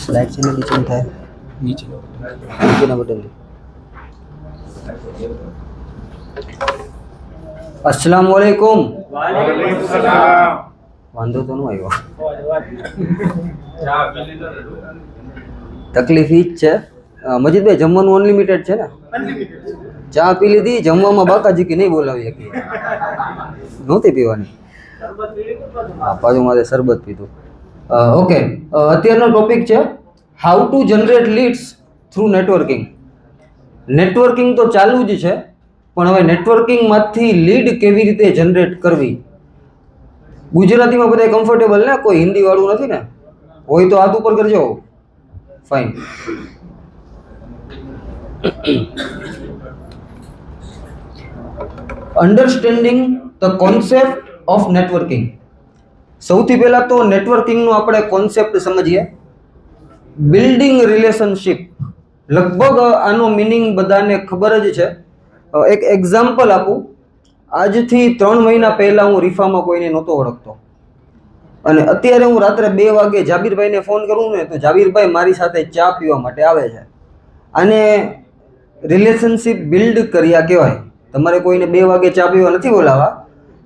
Slide છે ને નીચે થાય નીચેના બટન अस्सलाम वालेकुम। वालेकुम सलाम। वांधो तो नहीं આવ્યો તકલીફ ઈ જ છે મજીદભાઈ જમવાનું અનલિમિટેડ છે ને ચા પી લીધી જમવામાં બાકાજી કે નહીં બોલાવી શકી નહોતી પીવાની હા પાછું મારે શરબત પીધું ઓકે અત્યારનો ટોપિક છે how to generate leads through networking networking તો ચાલુ જ છે પણ હવે નેટવર્કિંગમાંથી લીડ કેવી રીતે જનરેટ કરવી ગુજરાતીમાં બધા કમ્ફર્ટેબલ ને કોઈ હિન્દી વાળું નથી ને હોય તો હાથ ઉપર કરજો fine understanding the concept of networking સૌથી પહેલા તો નેટવર્કિંગનો આપણે કોન્સેપ્ટ સમજીએ બિલ્ડિંગ રિલેશનશિપ લગભગ આનો મિનિંગ બધાને ખબર જ છે એક એક્ઝામ્પલ આપું આજથી 3 મહિના પહેલા હું રીફામાં કોઈને નહોતો ઓળખતો અને અત્યારે હું રાત્રે 2 વાગે જાબીરભાઈને ફોન કરું ને તો જાબીરભાઈ મારી સાથે ચા પીવા માટે આવે છે અને રિલેશનશિપ બિલ્ડ કર્યા કહેવાય તમારે કોઈને 2 વાગે ચા પીવા નથી બોલાવવા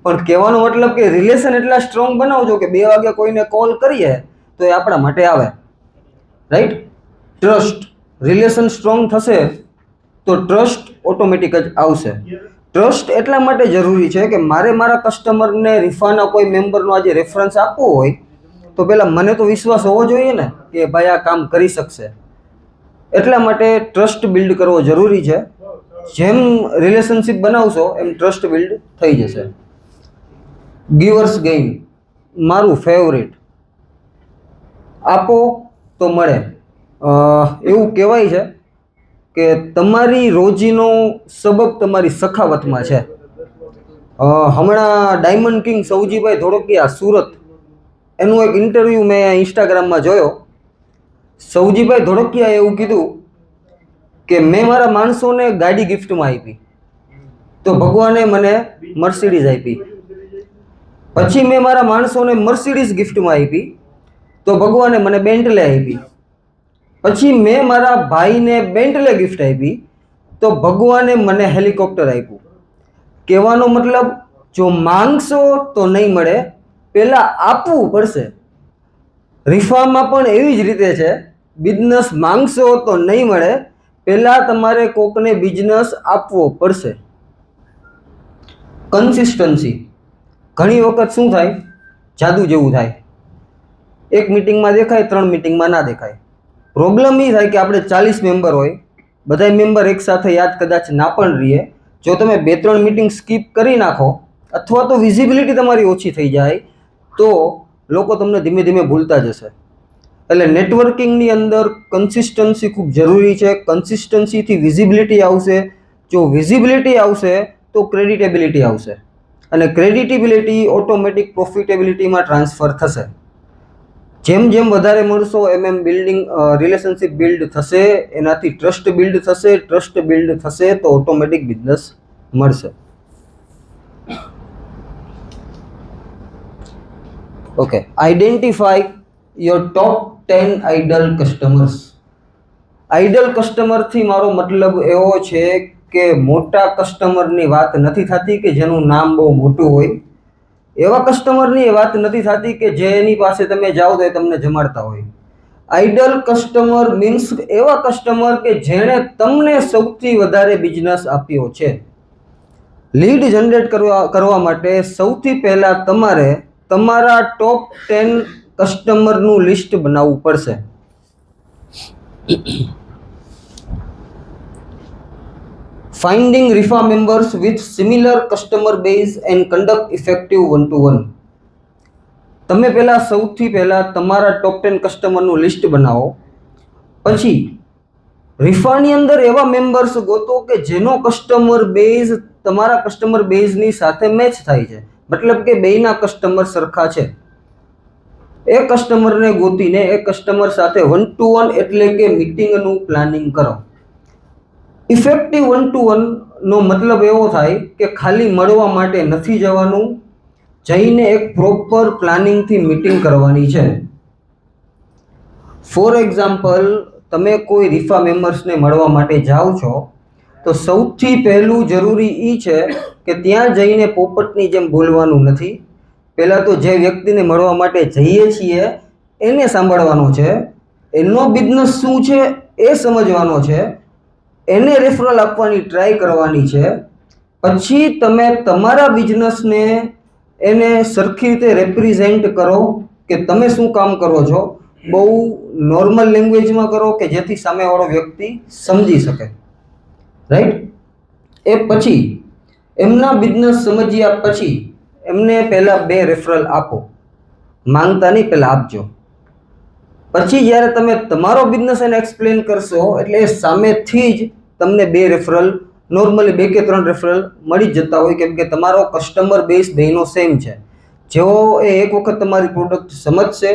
પણ કહેવાનો મતલબ કે રિલેશન એટલા સ્ટ્રોંગ બનાવજો કે 2 વાગે કોઈને કોલ કરીએ તો એ આપણા માટે આવે રાઈટ ટ્રસ્ટ રિલેશન સ્ટ્રોંગ થશે તો ટ્રસ્ટ ઓટોમેટિક જ આવશે ટ્રસ્ટ એટલા માટે જરૂરી છે કે મારે મારા કસ્ટમરને રીફાના કોઈ મેમ્બરનો આજે રેફરન્સ આપવો હોય તો પહેલાં મને તો વિશ્વાસ હોવો જોઈએ ને કે ભાઈ આ કામ કરી શકશે એટલા માટે ટ્રસ્ટ બિલ્ડ કરવો જરૂરી છે જેમ રિલેશનશિપ બનાવશો એમ ટ્રસ્ટ બિલ્ડ થઈ જશે ગિવર્સ ગેઇન મારું ફેવરેટ આપો તો મળે એવું કહેવાય છે કે તમારી રોજીનો સબબ તમારી સખાવતમાં છે હમણાં ડાયમંડ કિંગ સૌજીભાઈ ધોળકિયા સુરત એનું એક ઇન્ટરવ્યૂ મેં ઇન્સ્ટાગ્રામમાં જોયો સૌજીભાઈ ધોળકિયાએ એવું કીધું કે મેં મારા માણસોને ગાડી ગિફ્ટમાં આપી તો ભગવાને મને મર્સિડીઝ આપી પછી મેં મારા માણસોને મર્સિડીઝ ગિફ્ટમાં આપી તો ભગવાને મને બેન્ટલે આપી પછી મેં મારા ભાઈને બેન્ટલે ગિફ્ટ આપી તો ભગવાને મને હેલિકોપ્ટર આપ્યું કહેવાનો મતલબ જો માંગશો તો નહીં મળે પહેલાં આપવું પડશે રીફામાં પણ એવી જ રીતે છે બિઝનેસ માંગશો તો નહીં મળે પહેલાં તમારે કોકને બિઝનેસ આપવો પડશે કન્સિસ્ટન્સી ઘણી વખત શું થાય જાદુ જેવું થાય એક મિટિંગમાં દેખાય 3 મિટિંગમાં ના દેખાય પ્રોબ્લેમ એ થાય કે આપણે 40 મેમ્બર હોય બધા મેમ્બર એકસાથે યાદ કદાચ ના પણ રહીએ જો તમે 2-3 મિટિંગ સ્કીપ કરી નાખો અથવા તો વિઝિબિલિટી તમારી ઓછી થઈ જાય તો લોકો તમને ધીમે ધીમે ભૂલતા જશે એટલે નેટવર્કિંગની અંદર કન્સિસ્ટન્સી ખૂબ જરૂરી છે કન્સિસ્ટન્સીથી વિઝિબિલિટી આવશે જો વિઝિબિલિટી આવશે તો ક્રેડિટેબિલિટી આવશે અને ક્રેડિટેબિલિટી ઓટોમેટિક પ્રોફિટેબિલિટીમાં ટ્રાન્સફર થશે જેમ જેમ વધારે મળશો એમ બિલ્ડિંગ રિલેશનશિપ બિલ્ડ થશે એનાથી ટ્રસ્ટ બિલ્ડ થશે ટ્રસ્ટ બિલ્ડ થશે તો ઓટોમેટિક બિઝનેસ મળશે okay identify your top 10 ideal customers ideal કસ્ટમરથી મારો મતલબ એવો છે કે મોટા કસ્ટમરની વાત નથી થતી કે જેનું નામ બહુ મોટું હોય એવા કસ્ટમરની વાત નથી થતી કે જેની પાસે તમે જાઓ તો એ તમને જમાડતા હોય આઇડલ કસ્ટમર મીન્સ એવા કસ્ટમર કે જેણે તમને સૌથી વધારે બિઝનેસ આપ્યો છે લીડ જનરેટ કરવા માટે સૌથી પહેલાં તમારે તમારા ટોપ 10 કસ્ટમરનું લિસ્ટ બનાવવું પડશે Finding RIFA members with similar customer base and conduct effective one-to-one. તમે પહેલા સૌથી પહેલા તમારા ટોપ 10 કસ્ટમરનું લિસ્ટ બનાવો પછી રીફાની અંદર એવા મેમ્બર્સ ગોતો કે જેનો કસ્ટમર બેઝ તમારા કસ્ટમર બેઝની સાથે મેચ થાય છે મતલબ કે બેયના કસ્ટમર સરખા છે એ કસ્ટમરને ગોતીને એ કસ્ટમર સાથે 1-to-1 એટલે કે મીટિંગનું પ્લાનિંગ કરો ઇફેક્ટિવ 1-to-1 નો મતલબ એવો થાય કે ખાલી મળવા માટે નથી જવાનું જઈને એક પ્રોપર પ્લાનિંગથી મીટિંગ કરવાની છે ફોર એક્ઝામ્પલ, તમે કોઈ રીફા મેમ્બર્સને મળવા માટે જાઓ છો તો સૌથી પહેલું જરૂરી એ છે કે ત્યાં જઈને પોપટની જેમ બોલવાનું નથી. પહેલાં તો જે વ્યક્તિને મળવા માટે જઈએ છીએ એને સાંભળવાનો છે, એનો બિઝનેસ શું છે એ સમજવાનો છે, એને રેફરલ આપવાની ટ્રાય કરવાની છે. પછી તમે તમારા બિઝનેસને એને સરખી રીતે રેપ્રેઝેન્ટ કરો કે તમે શું કામ કરો છો. બહુ નોર્મલ લેંગ્વેજમાં કરો કે જેથી સામેવાળો વ્યક્તિ સમજી શકે. રાઈટ? એ પછી એમના બિઝનેસ સમજ્યા પછી એમને પહેલાં 2 રેફરલ આપો. માંગતા નહીં, પહેલાં આપજો. પછી જ્યારે તમે તમારો બિઝનેસ એને એક્સપ્લેન કરશો એટલે એ સામેથી જ તમને 2 રેફરલ, નોર્મલી 2 કે 3 રેફરલ મળી જ જતા હોય, કેમ કે તમારો કસ્ટમર બેઝ બેનો સેમ છે. જેવો એ એક વખત તમારી પ્રોડક્ટ સમજશે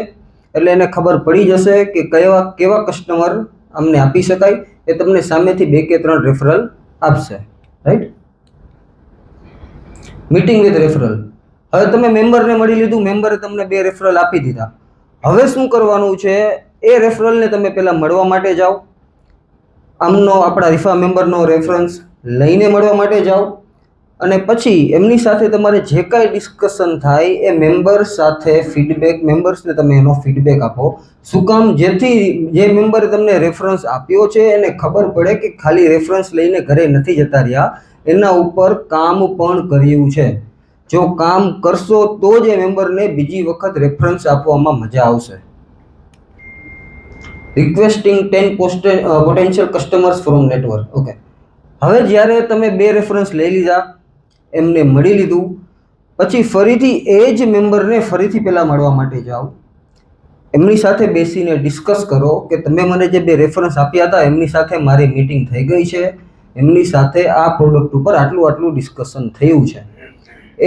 એટલે એને ખબર પડી જશે કે કેવા કસ્ટમર અમને આપી શકાય. એ તમને સામેથી 2 કે 3 રેફરલ આપશે. રાઈટ? Meeting with referral. હવે તમે મેમ્બરને મળી લીધું, મેમ્બરે તમને 2 રેફરલ આપી દીધા. હવે શું કરવાનું છે? એ રેફરલને તમે પહેલાં મળવા માટે જાઓ, આપણા રીફા મેમ્બરનો રેફરન્સ લઈને મળવા માટે જાઓ, અને પછી એમની સાથે તમારે જે કાંઈ ડિસ્કશન થાય એ મેમ્બર સાથે મેમ્બર્સને તમે એનો ફીડબેક આપો. શું કામ? જેથી જે મેમ્બરે તમને રેફરન્સ આપ્યો છે એને ખબર પડે કે ખાલી રેફરન્સ લઈને ઘરે નથી જતા રહ્યા, એના ઉપર કામ પણ કર્યું છે. જો કામ કરશો તો જ એ મેમ્બરને બીજી વખત રેફરન્સ આપવામાં મજા આવશે. Requesting 10 potential customers from network. Okay, હવે જ્યારે તમે 2 રેફરન્સ લઈ લીધા, એમને મળી લીધું, પછી ફરીથી એ જ મેમ્બરને ફરીથી પહેલાં મળવા માટે જાઓ. એમની સાથે બેસીને ડિસ્કસ કરો કે તમે મને જે 2 રેફરન્સ આપ્યા હતા એમની સાથે મારી મીટિંગ થઈ ગઈ છે, એમની સાથે આ પ્રોડક્ટ ઉપર આટલું ડિસ્કશન થયું છે.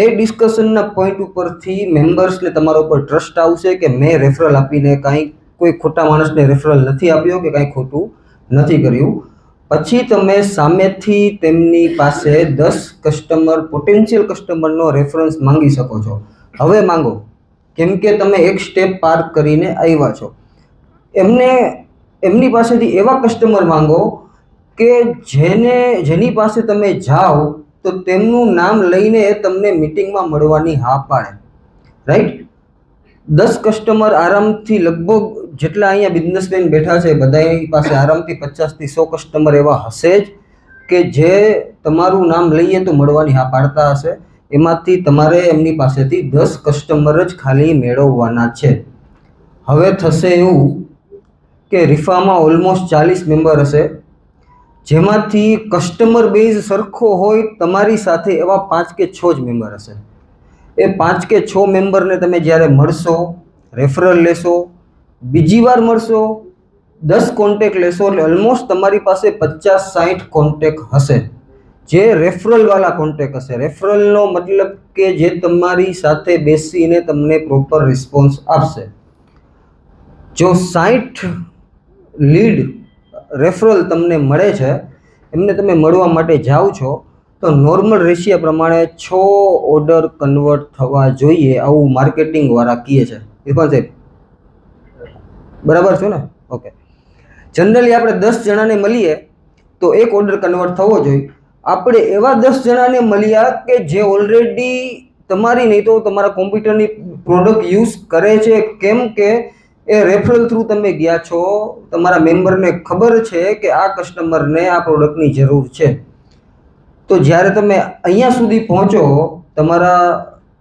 એ ડિસ્કશનના પોઈન્ટ ઉપરથી મેમ્બર્સને તમારા ઉપર ટ્રસ્ટ આવશે કે મેં રેફરલ આપીને કોઈ ખોટા માણસને રેફરલ નથી આપ્યો કે કાંઈ ખોટું નથી કર્યું. પછી તમે સામેથી તેમની પાસે 10 પોટેન્શિયલ કસ્ટમરનો રેફરન્સ માંગી શકો છો. હવે માંગો, કેમ કે તમે એક સ્ટેપ પાર કરીને આવ્યા છો. એમની પાસેથી એવા કસ્ટમર માંગો કે જેની પાસે તમે જાઓ તો તેમનું નામ લઈને એ તમને મીટિંગમાં મળવાની હા પાડે. રાઈટ? 10 કસ્ટમર આરામથી, લગભગ જેટલા અહીંયા બિઝનેસમેન બેઠા છે બધાની પાસે આરામથી 50 થી 100 કસ્ટમર એવા હશે જ કે જે તમારું નામ લઈએ તો મળવાની હા પાડતા હશે. એમાંથી તમારે એમની પાસેથી 10 કસ્ટમર જ ખાલી મેળવવાના છે. હવે થશે એવું કે રીફામાં ઓલમોસ્ટ 40 મેમ્બર હશે, જેમાંથી કસ્ટમર બેઝ સરખો હોય તમારી સાથે એવા 5 કે 6 જ મેમ્બર હશે. એ 5 કે 6 મેમ્બરને તમે જ્યારે મળશો, રેફરલ લેશો, બીજી વાર મળશો, 10 કોન્ટેક્ટ લેશો એટલે ઓલમોસ્ટ તમારી પાસે 50-60 કોન્ટેક્ટ હશે જે રેફરલવાળા કોન્ટેક્ટ હશે. રેફરલનો મતલબ કે જે તમારી સાથે બેસીને તમને પ્રોપર રિસ્પોન્સ આપશે. જો 60 લીડ રેફરલ તમને મળે છે, એમને તમે મળવા માટે જાઓ છો તો નોર્મલ રેશિયા પ્રમાણે 6 ઓર્ડર કન્વર્ટ થવા જોઈએ, આવું માર્કેટિંગવાળા કહે છે. ઇરફાન સાહેબ, બરાબર છે ને? ઓકે. જનરલી આપણે 10 જણાને મળીએ તો 1 ઓર્ડર કન્વર્ટ થવો જોઈએ. આપણે એવા 10 જણાને મળ્યા કે જે ઓલરેડી તમારી નહીં તો તમારા કોમ્પ્યુટરની પ્રોડક્ટ યુઝ કરે છે. કેમ કે એ રેફરલ થ્રુ તમે ગયા છો, તમારા મેમ્બરને ખબર છે કે આ કસ્ટમરને આ પ્રોડક્ટની જરૂર છે. તો જ્યારે તમે અહીંયા સુધી પહોંચો, તમારા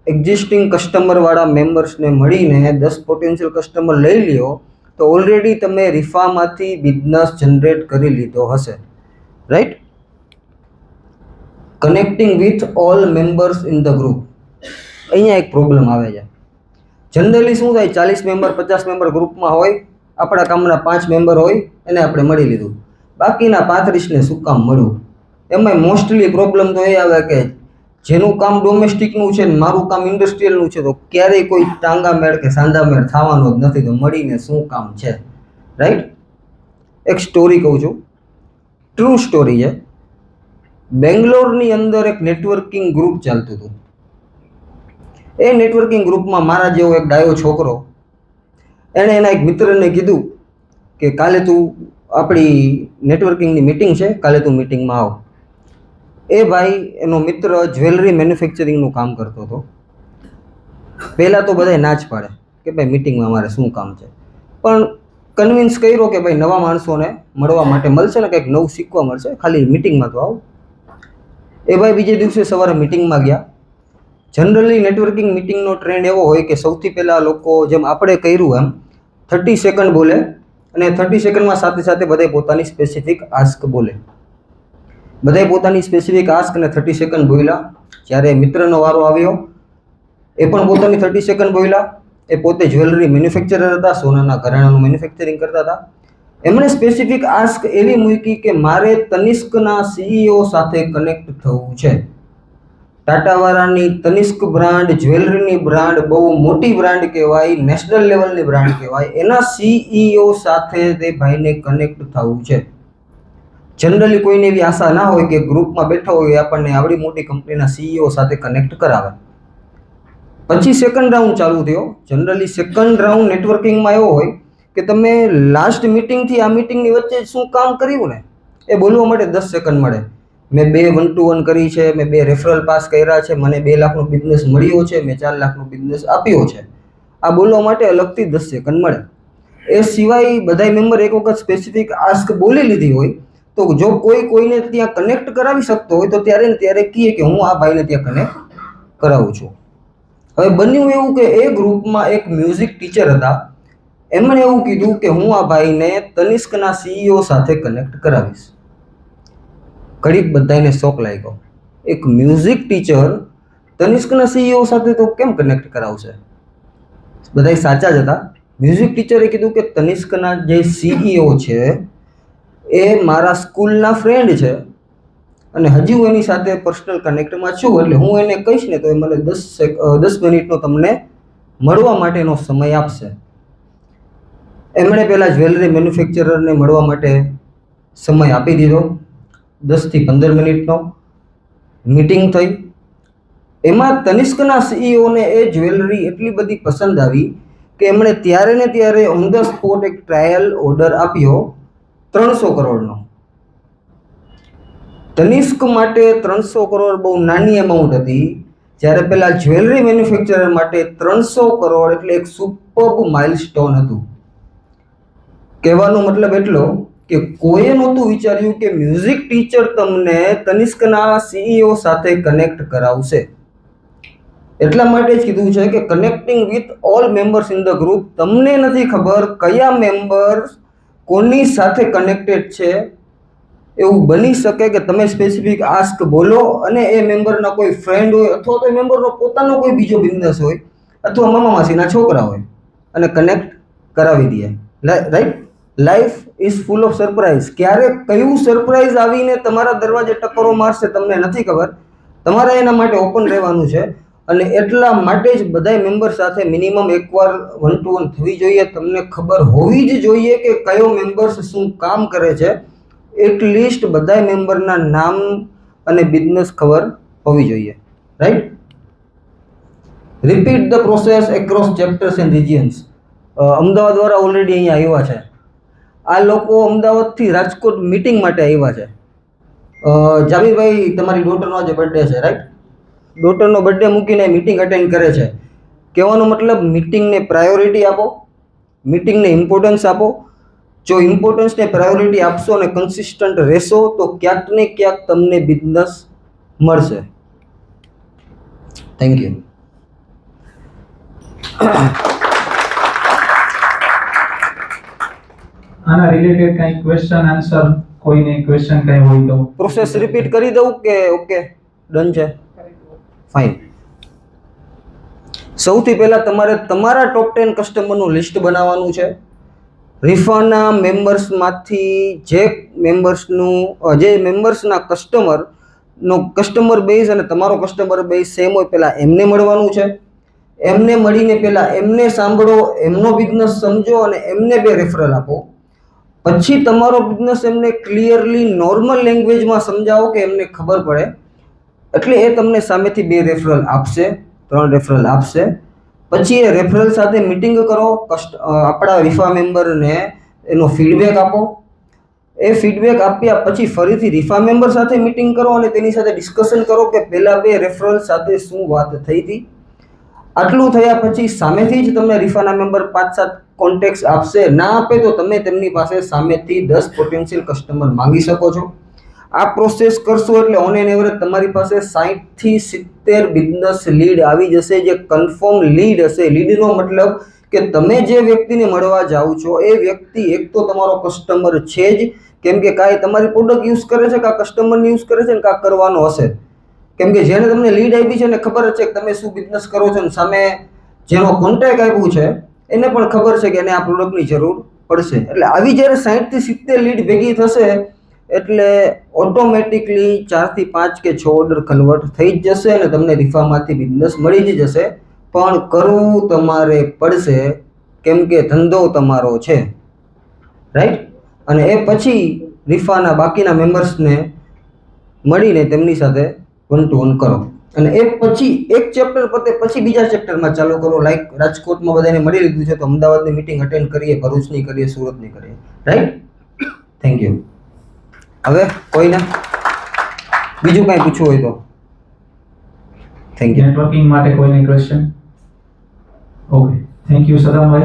એક્ઝિસ્ટિંગ કસ્ટમરવાળા મેમ્બર્સને મળીને 10 પોટેન્શિયલ કસ્ટમર લઈ લ્યો તો ઓલરેડી તમે રીફામાંથી બિઝનેસ જનરેટ કરી લીધો હશે. Right? Connecting with all members in the group. અહીંયા એક પ્રોબ્લેમ આવે છે. જનરલી શું થાય, 40 મેમ્બર 50 મેમ્બર ગ્રુપમાં હોય, આપણા કામના 5 મેમ્બર હોય એને આપણે મળી લીધું, બાકીના 35ને શું કામ મળવું? એમાં મોસ્ટલી પ્રોબ્લેમ તો એ આવે કે જેનું કામ ડોમેસ્ટિકનું છે ને મારું કામ ઇન્ડસ્ટ્રીયલનું છે તો ક્યારેય કોઈ ટાંગા મેળ કે સાંધા મેળ થવાનો જ નથી, તો મળીને શું કામ છે? રાઈટ? એક સ્ટોરી કહું છું, ટ્રુ સ્ટોરી છે. બેંગ્લોરની અંદર એક નેટવર્કિંગ ગ્રુપ ચાલતું હતું. એ નેટવર્કિંગ ગ્રુપમાં મારા જેવો એક ડાયો છોકરો, એણે એના એક મિત્રને કીધું કે કાલે તું આપણી નેટવર્કિંગની મિટિંગ છે, કાલે તું મિટિંગમાં આવ. એ ભાઈ એનો મિત્ર જ્વેલરી મેન્યુફેક્ચરિંગનું કામ કરતો હતો. પહેલાં તો બધાય ના જ પાડે કે ભાઈ મિટિંગમાં અમારે શું કામ છે, પણ કન્વિન્સ કર્યો કે ભાઈ નવા માણસોને મળવા માટે મળશે ને કંઈક નવું શીખવા મળશે, ખાલી મિટિંગમાં તો આવ. એ ભાઈ બીજે દિવસે સવારે મિટિંગમાં ગયા. જનરલી નેટવર્કિંગ મિટિંગનો ટ્રેન્ડ એવો હોય કે સૌથી પહેલાં લોકો જેમ આપણે કર્યું એમ 30 સેકન્ડ બોલે અને 30 સેકન્ડમાં સાથે સાથે બધાય પોતાની સ્પેસિફિક આસ્ક બોલે. બધાય પોતાની સ્પેસિફિક આસ્ક અને 30 સેકન્ડ બોલ્યા. જ્યારે મિત્રનો વારો આવ્યો, એ પણ પોતાની 30 સેકન્ડ બોલ્યા. એ પોતે જ્વેલરી મેન્યુફેક્ચરર હતા, સોનાના ઘરેણાનું મેન્યુફેક્ચરિંગ કરતા હતા. એમણે સ્પેસિફિક આસ્ક એવી મૂકી કે મારે તનિષ્કના CEO સાથે કનેક્ટ થવું છે. ટાટાવાળાની તનિષ્ક બ્રાન્ડ, જ્વેલરીની બ્રાન્ડ, બહુ મોટી બ્રાન્ડ કહેવાય, નેશનલ લેવલની બ્રાન્ડ કહેવાય, એના CEO સાથે તે ભાઈને કનેક્ટ થવું છે. જનરલી કોઈને એવી આશા ના હોય કે ગ્રુપમાં બેઠા હોય આપણને આવડી મોટી કંપનીના CEO સાથે કનેક્ટ કરાવે. પછી સેકન્ડ રાઉન્ડ ચાલુ થયો. જનરલી સેકન્ડ રાઉન્ડ નેટવર્કિંગમાં એવો હોય કે તમે લાસ્ટ મિટિંગથી આ મિટિંગની વચ્ચે શું કામ કર્યું ને એ બોલવા માટે 10 સેકન્ડ મળે. મેં 2 1-to-1 કરી છે, મેં 2 રેફરલ પાસ કર્યા છે, મને 2 લાખનો બિઝનેસ મળ્યો છે, મેં 4 લાખનો બિઝનેસ આપ્યો છે. આ બોલવા માટે અલગથી 10 સેકન્ડ મળે. એ સિવાય બધાય મેમ્બર એક વખત સ્પેસિફિક આસ્ક બોલી લીધી હોય તો જો કોઈને ત્યાં કનેક્ટ કરાવી શકતો હોય તો ત્યારે ને ત્યારે કહે કે હું આ ભાઈને ત્યાં કનેક્ટ કરાવું છું. હવે બન્યું એવું કે એ ગ્રુપમાં એક મ્યુઝિક ટીચર હતા. એમણે એવું કીધું કે હું આ ભાઈને તનિષ્કના CEO સાથે કનેક્ટ કરાવીશ. ઘડીક બધાને શોક લાગ્યો. એક મ્યુઝિક ટીચર તનિષ્કના CEO સાથે તો કેમ કનેક્ટ કરાવશે? બધાય સાચા જ હતા. મ્યુઝિક ટીચરે કીધું કે તનિષ્કના જે CEO છે એ મારા સ્કૂલના ફ્રેન્ડ છે અને હજી હું એની સાથે પર્સનલ કનેક્ટમાં છું, એટલે હું એને કહીશ ને તો એ મને 10 મિનિટનો તમને મળવા માટેનો સમય આપશે. એમણે પહેલાં જ્વેલરી મેન્યુફેક્ચરરને મળવા માટે સમય આપી દીધો. 10 થી 15 મિનિટનો મીટિંગ થઈ. એમાં તનિષ્કના CEOને એ જ્વેલરી એટલી બધી પસંદ આવી કે એમણે ત્યારે ને ત્યારે ઓન ધ સ્પોટ એક ટ્રાયલ ઓર્ડર આપ્યો 300 કરોડનો. તનિષ્ક માટે 300 કરોડ બહુ નાની અમાઉન્ટ હતી, જ્યારે પેલા જ્વેલરી મેન્યુફેક્ચરર માટે 300 કરોડ એટલે એક સુપર્બ માઇલસ્ટોન હતું. કહેવાનો મતલબ એટલો કે કોઈએ નહોતું વિચાર્યું કે મ્યુઝિક ટીચર તમને તનિષ્કના CEO સાથે કનેક્ટ કરાવશે. એટલા માટે જ કીધું છે કે connecting with all members in the group. તમને નથી ખબર કયા મેમ્બર કોની સાથે કનેક્ટેડ છે. એવું બની શકે કે તમે સ્પેસિફિક આસ્ક બોલો અને એ મેમ્બરના કોઈ ફ્રેન્ડ હોય અથવા તો એ મેમ્બરનો પોતાનો કોઈ બીજો બિઝનેસ હોય અથવા મામા માસીના છોકરા હોય અને કનેક્ટ કરાવી દે. Right? Life is full of surprise. ક્યારે કયું સરપ્રાઈઝ આવીને તમારા દરવાજે ટક્કરો મારશે તમને નથી ખબર. તમારે એના માટે ઓપન રહેવાનું છે અને એટલા માટે જ બધાય મેમ્બર સાથે મિનિમમ એકવાર 1-to-1 થવી જોઈએ. તમને ખબર હોવી જ જોઈએ કે કયો મેમ્બર્સ શું કામ કરે છે. એટલીસ્ટ બધાય મેમ્બરના નામ અને બિઝનેસ ખબર હોવી જોઈએ. Right? Repeat the process across chapters and regions. Ahmedabad વાળા ઓલરેડી અહીંયા આવ્યા છે. આ લોકો અમદાવાદથી રાજકોટ મિટિંગ માટે આવ્યા છે. જાવીરભાઈ, તમારી ડોટરનો આજે બર્થડે છે, રાઈટ? ડોટરનો બર્થડે મૂકીને મિટિંગ અટેન્ડ કરે છે. કહેવાનો મતલબ મિટિંગને પ્રાયોરિટી આપો, મિટિંગને ઇમ્પોર્ટન્સ આપો. જો ઇમ્પોર્ટન્સને પ્રાયોરિટી આપશો અને કન્સિસ્ટન્ટ રહેશો તો ક્યાંક ને ક્યાંક તમને બિઝનેસ મળશે. Thank you. આના રિલેટેડ કઈ ક્વેશ્ચન આન્સર, કોઈને ક્વેશ્ચન કઈ હોય તો પ્રોસેસ રિપીટ કરી દઉં કે ઓકે ડન છે? ફાઇન. સૌથી પહેલા તમારે તમારા ટોપ 10 કસ્ટમરનું લિસ્ટ બનાવવાનું છે. રિફાના મેમ્બર્સમાંથી જે મેમ્બર્સના કસ્ટમર બેઝ અને તમારો કસ્ટમર બેઝ સેમ હોય, પહેલાં એમને મળવાનું છે. એમને મળીને પહેલાં એમને સાંભળો, એમનો બિઝનેસ સમજો અને એમને 2 રેફરલ આપો. પછી તમારો બિઝનેસ એમને ક્લિયરલી નોર્મલ લેંગ્વેજમાં સમજાવો કે એમને ખબર પડે. એટલે એ તમને સામેથી 2 રેફરલ આપશે, 3 રેફરલ આપશે. પછી એ રેફરલ સાથે મિટિંગ કરો. આપણા રિફા મેમ્બરને એનો ફીડબેક આપો. એ ફીડબેક આપ્યા પછી ફરીથી રીફા મેમ્બર સાથે મીટિંગ કરો અને તેની સાથે ડિસ્કશન કરો કે પહેલા 2 રેફરલ સાથે શું વાત થઈ હતી. આટલું થયા પછી સામેથી જ તમને રીફાના મેમ્બર 5-7 કોન્ટેક્ટ આપશે. ના આપે તો તમે તેમની પાસે સામેથી 10 પોટેન્શિયલ કસ્ટમર માંગી શકો છો. આ પ્રોસેસ કરશો એટલે ઓન એન એવરેજ તમારી પાસે 60 થી 70 બિઝનેસ લીડ આવી જશે, જે કન્ફર્મ લીડ હશે. લીડનો મતલબ કે તમે જે વ્યક્તિને મળવા જાઓ છો એ વ્યક્તિ એક તો તમારો કસ્ટમર છે જ, કેમ કે કાંઈ તમારી પ્રોડક્ટ યુઝ કરે છે, કાં કસ્ટમરને યુઝ કરે છે ને કાં કરવાનો હશે. કેમ કે જેને તમને લીડ આપી છે એને ખબર જ છે કે તમે શું બિઝનેસ કરો છો, અને સામે જેનો કોન્ટેક્ટ આપ્યું છે એને પણ ખબર છે કે એને આ પ્રોડક્ટની જરૂર પડશે. એટલે આવી જ્યારે 60 થી 70 લીડ ભેગી થશે એટલે ઓટોમેટિકલી 4 થી 5 કે 6 ઓર્ડર કન્વર્ટ થઈ જ જશે અને તમને રીફામાંથી બિઝનેસ મળી જ જશે. પણ કરવું તમારે પડશે, કેમ કે ધંધો તમારો છે, રાઈટ. અને એ પછી રીફાના બાકીના મેમ્બર્સને મળીને તેમની સાથે 1 to 1 કરો. અને એ પછી એક ચેપ્ટર પતે પછી બીજા ચેપ્ટરમાં ચાલુ કરો. લાઈક રાજકોટમાં બધાને મળી લીધું છે તો અમદાવાદની મીટિંગ અટેન્ડ કરીએ, ભરૂચની કરીએ, સુરતની કરીએ, રાઈટ. Thank you. હવે કોઈને બીજું કાંઈ પૂછવું હોય તો થેન્ક યુ. નેટવર્કિંગ માટે કોઈને ક્વેશ્ચન? Okay, thank you સદામભાઈ.